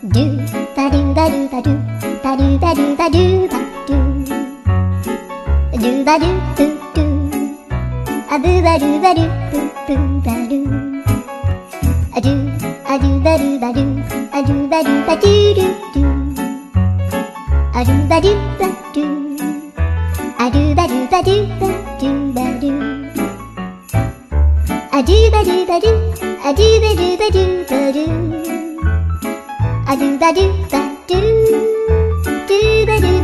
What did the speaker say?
ドゥバルバルバルバルバルバルバルドゥバルブドゥアブバルバルブブバルアドゥアドゥバルバルアドゥバルバドゥルドゥアドゥバルバドゥアドゥバルバドゥバドゥバルアドゥバルバルアドゥバルバドゥバルアドゥバルバドゥドゥバル